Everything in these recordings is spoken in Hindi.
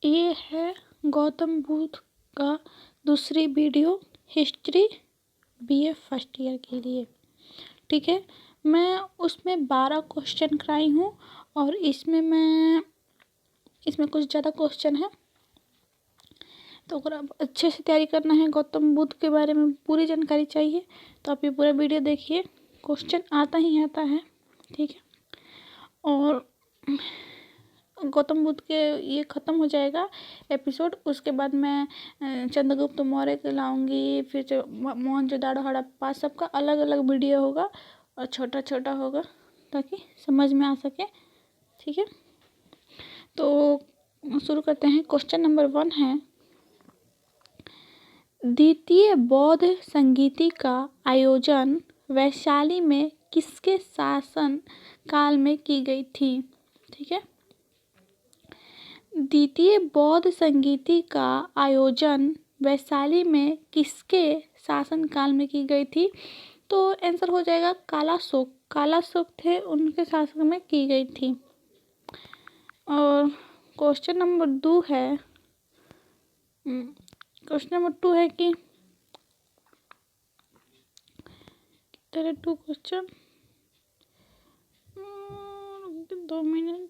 ये है गौतम बुद्ध का दूसरी video history BA first year के लिए। ठीक है, मैं उसमें 12 क्वेश्चन कराई हूँ और इसमें कुछ ज़्यादा क्वेश्चन है, तो अगर आप अच्छे से तैयारी करना है, गौतम बुद्ध के बारे में पूरी जानकारी चाहिए तो आप ये पूरा वीडियो देखिए। क्वेश्चन आता ही आता है। ठीक है, और गौतम बुद्ध के ये ख़त्म हो जाएगा एपिसोड, उसके बाद मैं चंद्रगुप्त मौर्य के लाऊंगी, फिर जो मोहनजोदाड़ो हड़प्पा, सबका अलग अलग वीडियो होगा और छोटा छोटा होगा ताकि समझ में आ सके। ठीक है, तो शुरू करते हैं। क्वेश्चन नंबर 1 है, द्वितीय बौद्ध संगीति का आयोजन वैशाली में किसके शासन काल में की गई थी? ठीक है, द्वितीय बौद्ध संगीति का आयोजन वैशाली में किसके शासन काल में की गई थी? तो आंसर हो जाएगा कालाशोक। कालाशोक थे, उनके शासन में की गई थी। और क्वेश्चन नंबर 2 है, कि तेरे 2 क्वेश्चन 2 मिनट।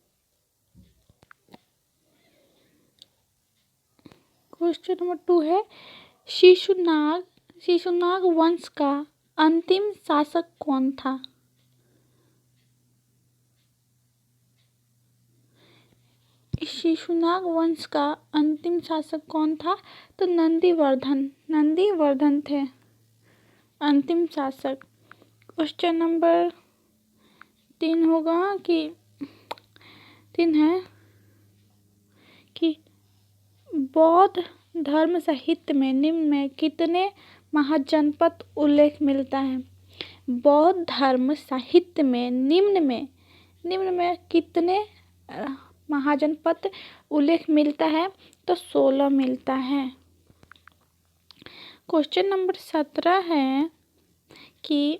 क्वेश्चन नंबर 2 है, शिशुनाग वंश का अंतिम शासक कौन था? शिशुनाग वंश का अंतिम शासक कौन था? तो नंदीवर्धन थे अंतिम शासक। क्वेश्चन नंबर 3 होगा कि 3 है कि बौद्ध धर्म साहित्य में निम्न में कितने महाजनपद उल्लेख मिलता है? बौद्ध धर्म साहित्य में निम्न में कितने महाजनपद उल्लेख मिलता है? तो 16 मिलता है। क्वेश्चन नंबर 17 है कि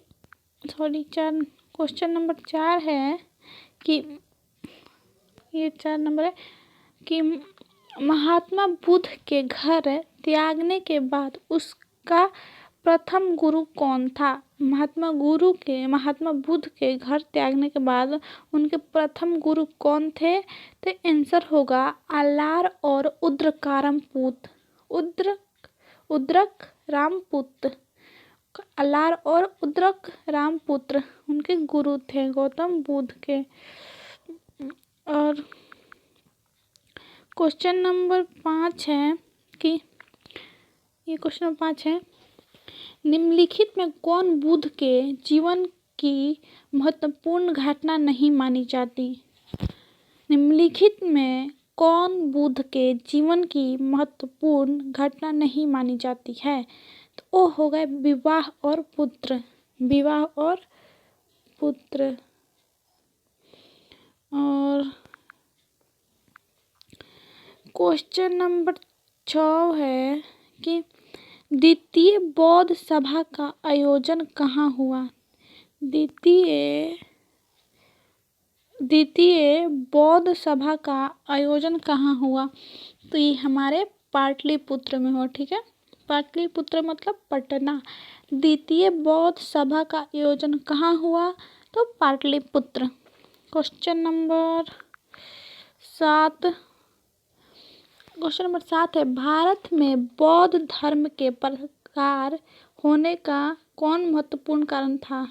क्वेश्चन नंबर 4 है कि ये 4 नंबर है कि महात्मा बुद्ध के घर त्यागने के बाद उसका प्रथम गुरु कौन था? महात्मा बुद्ध के घर त्यागने के बाद उनके प्रथम गुरु कौन थे? तो आंसर होगा अलार और उद्रक रामपुत्र। अलार और उद्रक रामपुत्र उनके गुरु थे गौतम बुद्ध के। और क्वेश्चन नंबर 5 है कि ये क्वेश्चन नंबर 5 है, निम्नलिखित में कौन बुद्ध के जीवन की महत्वपूर्ण घटना नहीं मानी जाती? निम्नलिखित में कौन बुद्ध के जीवन की महत्वपूर्ण घटना नहीं मानी जाती है? तो वो हो गए विवाह और पुत्र। और क्वेश्चन नंबर 6 है कि द्वितीय बौद्ध सभा का आयोजन कहाँ हुआ? द्वितीय बौद्ध सभा का आयोजन कहाँ हुआ? तो ये हमारे पाटलिपुत्र में हो। ठीक है, पाटलिपुत्र मतलब पटना। द्वितीय बौद्ध सभा का आयोजन कहाँ हुआ? तो पाटलिपुत्र। क्वेश्चन नंबर 7 है, भारत में बौद्ध धर्म के प्रचार होने का कौन महत्वपूर्ण कारण था?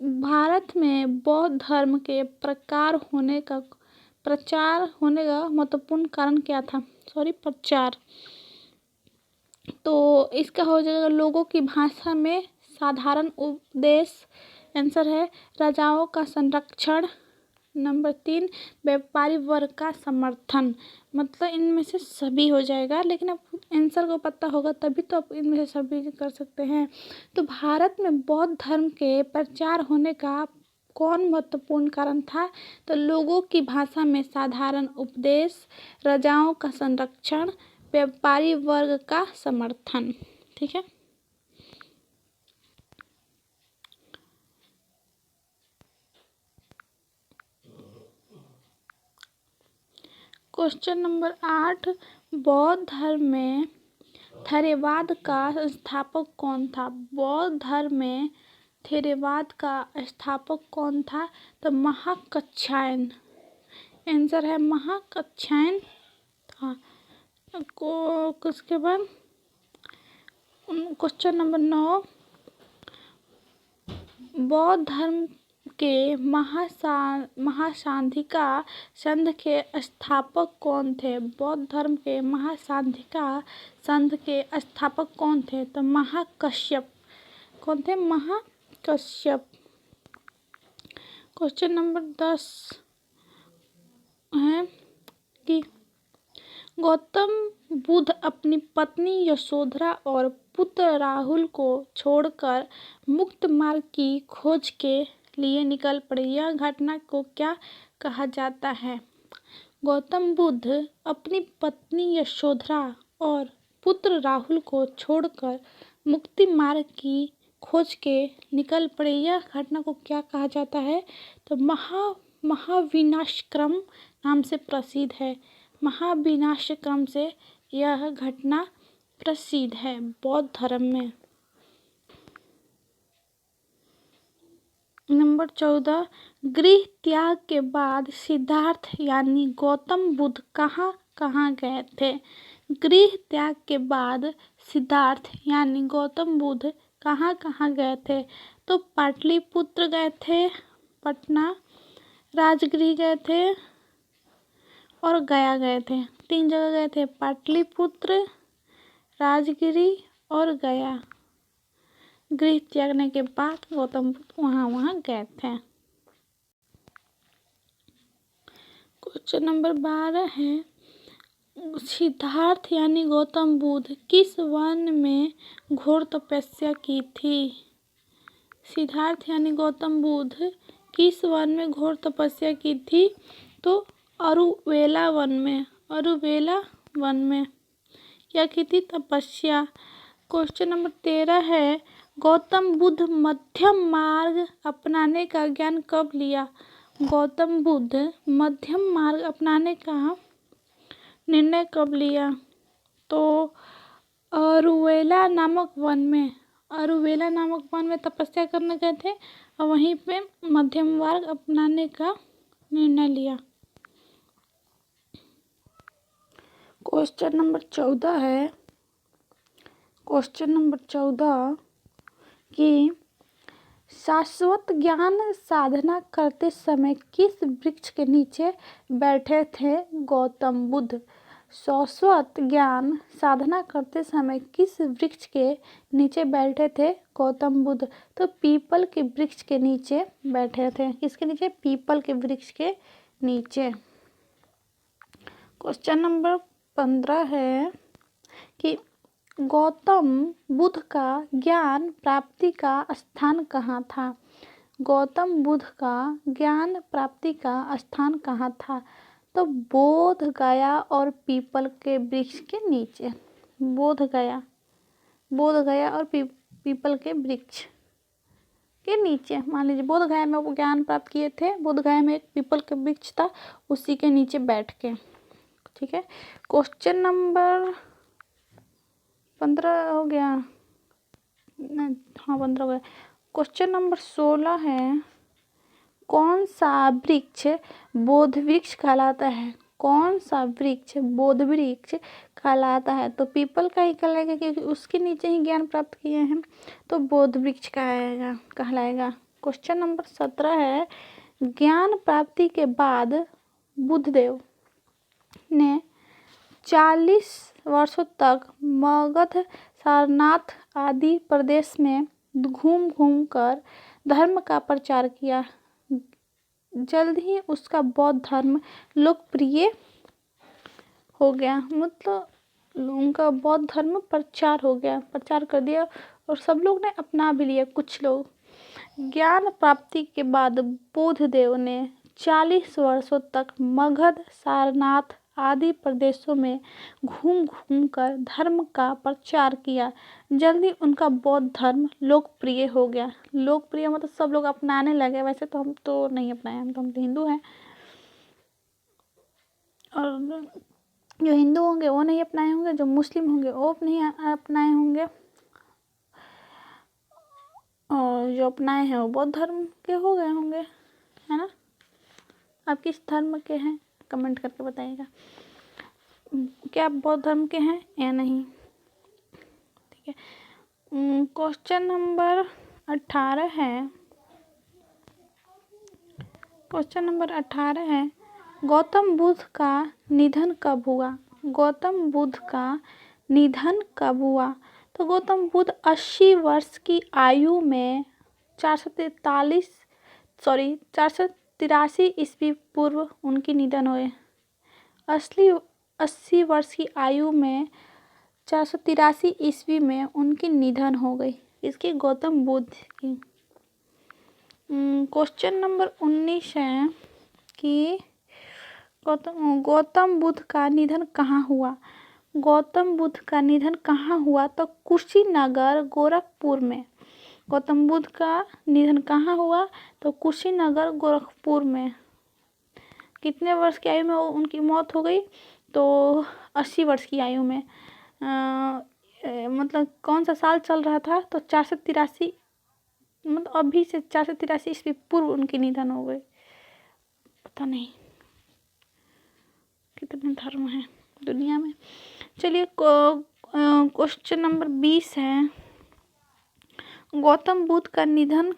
भारत में बौद्ध धर्म के प्रचार होने का महत्वपूर्ण कारण क्या था? प्रचार। तो इसका हो जाएगा लोगों की भाषा में साधारण उपदेश। आंसर है राजाओं का संरक्षण। नंबर 3 व्यापारी वर्ग का समर्थन। मतलब इनमें से सभी हो जाएगा, लेकिन अब आंसर को पता होगा तभी तो आप इनमें से सभी कर सकते हैं। तो भारत में बौद्ध धर्म के प्रचार होने का कौन महत्वपूर्ण कारण था? तो लोगों की भाषा में साधारण उपदेश, राजाओं का संरक्षण, व्यापारी वर्ग का समर्थन। ठीक है, क्वेश्चन नंबर 8, बौद्ध धर्म में थेरवाद का संस्थापक कौन था? बौद्ध धर्म में थेरवाद का संस्थापक कौन था? तो महाकच्छायन। आंसर है महाकच्छायन था। उसके बाद क्वेश्चन नंबर 9, बौद्ध धर्म के महासांधिका संघ के संस्थापक कौन थे? बौद्ध धर्म के महासांधिका संघ के संस्थापक कौन थे? तो महाकश्यप। कौन थे? महाकश्यप। क्वेश्चन नंबर 10 है कि गौतम बुद्ध अपनी पत्नी यशोधरा और पुत्र राहुल को छोड़कर मुक्त मार्ग की खोज के लिए निकल पड़े। यह घटना को क्या कहा जाता है? गौतम बुद्ध अपनी पत्नी यशोधरा और पुत्र राहुल को छोड़कर मुक्ति मार्ग की खोज के निकल पड़े। यह घटना को क्या कहा जाता है? तो महाविनाशक्रम नाम से प्रसिद्ध है। महाविनाशक्रम से यह घटना प्रसिद्ध है बौद्ध धर्म में। नंबर 14, गृह त्याग के बाद सिद्धार्थ यानी गौतम बुद्ध कहाँ कहाँ गए थे? गृह त्याग के बाद सिद्धार्थ यानी गौतम बुद्ध कहाँ कहाँ गए थे? तो पाटलिपुत्र गए थे, पटना, राजगृह गए थे और गया गए थे। 3 जगह गए थे, पाटलिपुत्र, राजगिरी और गया। गृह त्यागने के बाद गौतम बुद्ध वहाँ गए थे। क्वेश्चन नंबर 12 है, सिद्धार्थ यानी गौतम बुद्ध किस वन में घोर तपस्या की थी? सिद्धार्थ यानी गौतम बुद्ध किस वन में घोर तपस्या की थी? तो अरुवेला वन में। अरुवेला वन में क्या की थी? तपस्या। क्वेश्चन नंबर 13 है, गौतम बुद्ध मध्यम मार्ग अपनाने का ज्ञान कब लिया? गौतम बुद्ध मध्यम मार्ग अपनाने का निर्णय कब लिया? तो अरुवेला नामक वन में। अरुवेला नामक वन में तपस्या करने गए थे और वहीं पे मध्यम मार्ग अपनाने का निर्णय लिया। क्वेश्चन नंबर 14 है, क्वेश्चन नंबर 14 कि शाश्वत ज्ञान साधना करते समय किस वृक्ष के नीचे बैठे थे गौतम बुद्ध? शाश्वत ज्ञान साधना करते समय किस वृक्ष के नीचे बैठे थे गौतम बुद्ध? तो पीपल के वृक्ष के नीचे बैठे थे। किसके नीचे? पीपल के वृक्ष के नीचे। क्वेश्चन नंबर 15 है कि गौतम बुद्ध का ज्ञान प्राप्ति का स्थान कहाँ था? गौतम बुद्ध का ज्ञान प्राप्ति का स्थान कहाँ था? तो बोध गया और पीपल के वृक्ष के नीचे। बोध गया और पीपल के वृक्ष के नीचे। मान लीजिए बोध गया में वो ज्ञान प्राप्त किए थे, बोध गया में एक पीपल के वृक्ष था, उसी के नीचे बैठ के। ठीक है। क्वेश्चन नंबर 15 हो गया। हाँ 15 हो गया। क्वेश्चन नंबर 16 है, कौन सा वृक्ष बोध वृक्ष कहलाता है? कौन सा वृक्ष बोध वृक्ष कहलाता है? तो पीपल का ही कहलाएगा क्योंकि उसके नीचे ही ज्ञान प्राप्त किए हैं, तो बोध वृक्ष कहलाएगा। क्वेश्चन नंबर 17 है, ज्ञान प्राप्ति के बाद बुद्धदेव ने 40 वर्षों तक मगध, सारनाथ आदि प्रदेश में घूम कर धर्म का प्रचार किया। जल्द ही उसका बौद्ध धर्म लोकप्रिय हो गया। मतलब उनका बौद्ध धर्म प्रचार कर दिया और सब लोग ने अपना भी लिया। कुछ लोग ज्ञान प्राप्ति के बाद बुद्धदेव ने 40 वर्षों तक मगध, सारनाथ आदि प्रदेशों में घूम कर धर्म का प्रचार किया। जल्दी उनका बौद्ध धर्म लोकप्रिय हो गया। लोकप्रिय मतलब सब लोग अपनाने लगे। वैसे तो हम तो नहीं अपनाए, हम तो हिंदू हैं। और जो हिंदू होंगे वो नहीं अपनाए होंगे, जो मुस्लिम होंगे वो नहीं अपनाए होंगे, और जो अपनाए हैं वो बौद्ध धर्म के हो गए होंगे, है ना। आप किस धर्म के हैं कमेंट करके बताइएगा, क्या आप बौद्ध धर्म के हैं या नहीं। ठीक है, क्वेश्चन नंबर 18 है, क्वेश्चन नंबर 18 है, गौतम बुद्ध का निधन कब हुआ। गौतम बुद्ध का निधन कब हुआ। तो गौतम बुद्ध 80 वर्ष की आयु में 483 ईस्वी पूर्व उनकी निधन हुए। 80 वर्ष की आयु में 483 ईस्वी में उनकी निधन हो गई, इसकी गौतम बुद्ध की। क्वेश्चन नंबर 19 है कि गौतम बुद्ध का निधन कहाँ हुआ। गौतम बुद्ध का निधन कहाँ हुआ, तो कुशीनगर गोरखपुर में। गौतम बुद्ध का निधन कहाँ हुआ, तो कुशीनगर गोरखपुर में। कितने वर्ष की आयु में उनकी मौत हो गई, तो 80 वर्ष की आयु में। मतलब कौन सा साल चल रहा था, तो 483, मतलब अभी से 483 ईस्वी पूर्व उनकी निधन हो गई। पता नहीं कितने धर्म हैं दुनिया में। चलिए क्वेश्चन नंबर 20 है, गौतम बुद्ध का निधन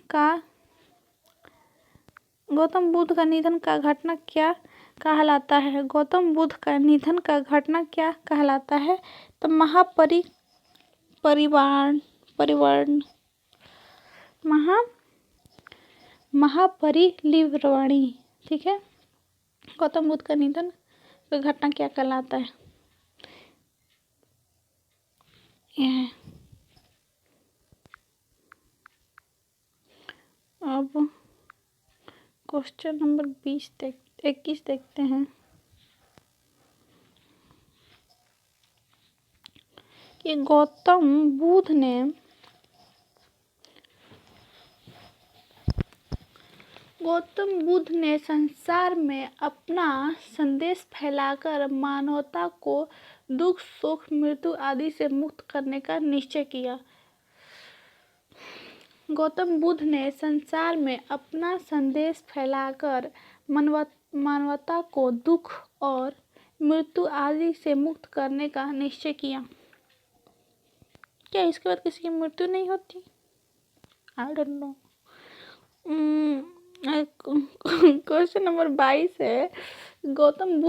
का घटना क्या कहलाता है। गौतम बुद्ध का निधन का घटना क्या कहलाता है, तो महापरिनिर्वाणी। ठीक है, गौतम बुद्ध का निधन का घटना क्या कहलाता है, यह है। अब क्वेश्चन नंबर 21 देखते हैं कि गौतम बुद्ध ने संसार में अपना संदेश फैलाकर मानवता को दुख सुख मृत्यु आदि से मुक्त करने का निश्चय किया। गौतम बुद्ध ने संसार में अपना संदेश फैलाकर मानवता को दुख और मृत्यु आदि से मुक्त करने का निश्चय किया। क्या इसके बाद किसी की मृत्यु नहीं होती? I don't know. Question number 22 है, गौतम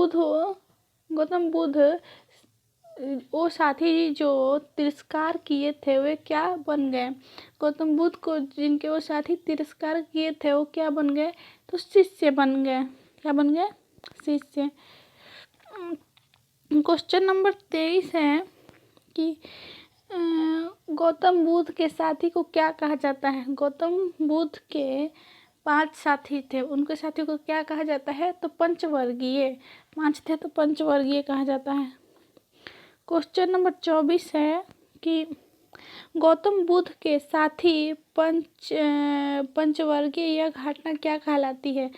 बुद्ध वो साथी जो तिरस्कार किए थे वे क्या बन गए। गौतम बुद्ध को जिनके वो साथी तिरस्कार किए थे वो क्या बन गए, तो शिष्य बन गए। क्या बन गए, शिष्य। क्वेश्चन नंबर 23 है कि गौतम बुद्ध के साथी को क्या कहा जाता है। गौतम बुद्ध के 5 साथी थे, उनके साथी को क्या कहा जाता है, तो पंचवर्गीय। 5 थे तो पंचवर्गीय कहा जाता है। क्वेश्चन नंबर 24 है कि गौतम बुद्ध के साथी पंचवर्गीय यह घटना क्या कहलाती है।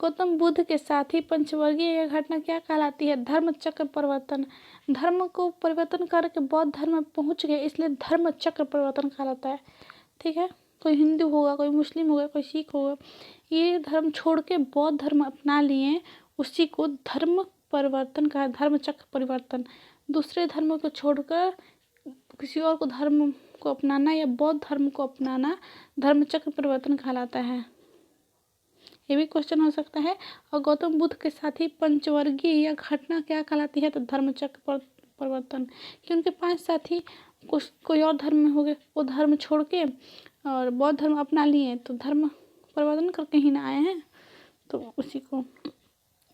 गौतम बुद्ध के साथी पंचवर्गीय यह घटना क्या कहलाती है, धर्म चक्र परिवर्तन। धर्म को परिवर्तन करके बौद्ध धर्म में पहुंच गए, इसलिए धर्म चक्र परिवर्तन कहलाता है। ठीक है, कोई हिंदू होगा, कोई मुस्लिम होगा, कोई सिख होगा, ये धर्म छोड़ के बौद्ध धर्म अपना लिए, उसी को धर्म परिवर्तन कहा, धर्म चक्र परिवर्तन। दूसरे धर्म को छोड़कर किसी और को धर्म को अपनाना या बौद्ध धर्म को अपनाना धर्म चक्र परिवर्तन कहलाता है। ये भी क्वेश्चन हो सकता है। और गौतम बुद्ध के साथी पंचवर्गीय यह घटना क्या कहलाती है, तो धर्म चक्र परिवर्तन। कि उनके 5 साथी कोई और धर्म में हो गए, वो धर्म छोड़ के और बौद्ध धर्म अपना लिए, तो धर्म परिवर्तन करके ही ना आए हैं, तो उसी को।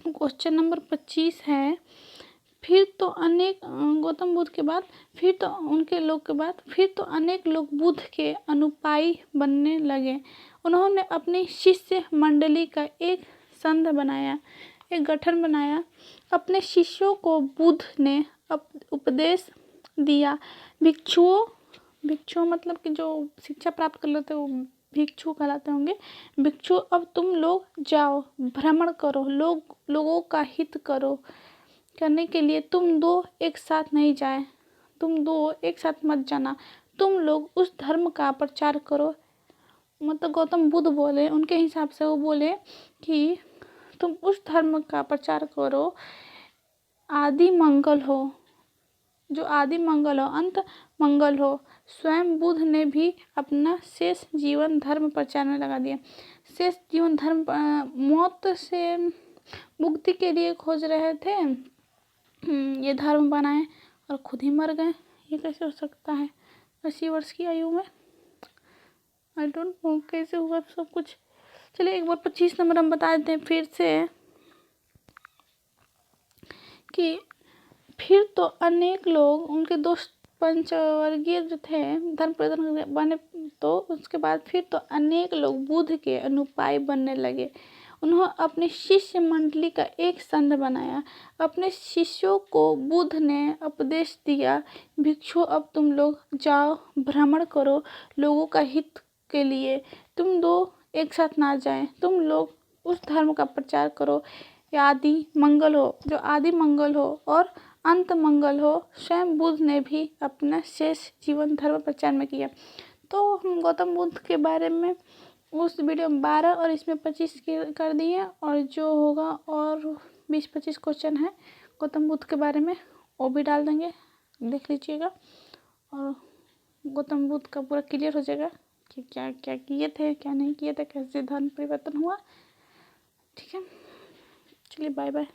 क्वेश्चन नंबर 25 है, फिर तो अनेक गौतम बुद्ध के बाद फिर तो अनेक लोग बुद्ध के अनुयायी बनने लगे। उन्होंने अपनी शिष्य मंडली का एक गठन बनाया। अपने शिष्यों को बुद्ध ने उपदेश दिया। भिक्षुओं मतलब कि जो शिक्षा प्राप्त कर लेते वो भिक्षु कहलाते होंगे। भिक्षु, अब तुम लोग जाओ, भ्रमण करो, लोगों का हित करो, करने के लिए तुम दो एक साथ नहीं जाए, तुम दो एक साथ मत जाना, तुम लोग उस धर्म का प्रचार करो। मतलब गौतम बुद्ध बोले, उनके हिसाब से वो बोले कि तुम उस धर्म का प्रचार करो आदि मंगल हो, जो आदि मंगल हो, अंत मंगल हो। स्वयं बुद्ध ने भी अपना शेष जीवन धर्म प्रचार में लगा दिया। शेष जीवन धर्म मौत से मुक्ति के लिए खोज रहे थे, ये धर्म बनाए और खुद ही मर गए। ये कैसे हो सकता है 80 वर्ष की आयु में? आई डोंट नो कैसे हुआ सब कुछ। चलिए एक बार 25 नंबर हम बता देते हैं फिर से कि फिर तो अनेक लोग, उनके दोस्त पंचवर्गीय जो थे धर्म प्रचार बने, तो उसके बाद फिर तो अनेक लोग बुद्ध के अनुयायी बनने लगे। उन्होंने अपनी शिष्य मंडली का एक संघ बनाया। अपने शिष्यों को बुद्ध ने उपदेश दिया, भिक्षु अब तुम लोग जाओ, भ्रमण करो लोगों का हित के लिए, तुम दो एक साथ ना जाएं, तुम लोग उस धर्म का प्रचार करो आदि मंगल हो, जो आदि मंगल हो और अंत मंगल हो। स्वयं बुद्ध ने भी अपना शेष जीवन धर्म प्रचार में किया। तो हम गौतम बुद्ध के बारे में उस वीडियो में 12 और इसमें 25 कर दिए, और जो होगा और 20-25 क्वेश्चन है गौतम बुद्ध के बारे में वो भी डाल देंगे, देख लीजिएगा और गौतम बुद्ध का पूरा क्लियर हो जाएगा कि क्या क्या किए थे, क्या नहीं किए थे, कैसे धर्म परिवर्तन हुआ। ठीक है, चलिए बाय बाय।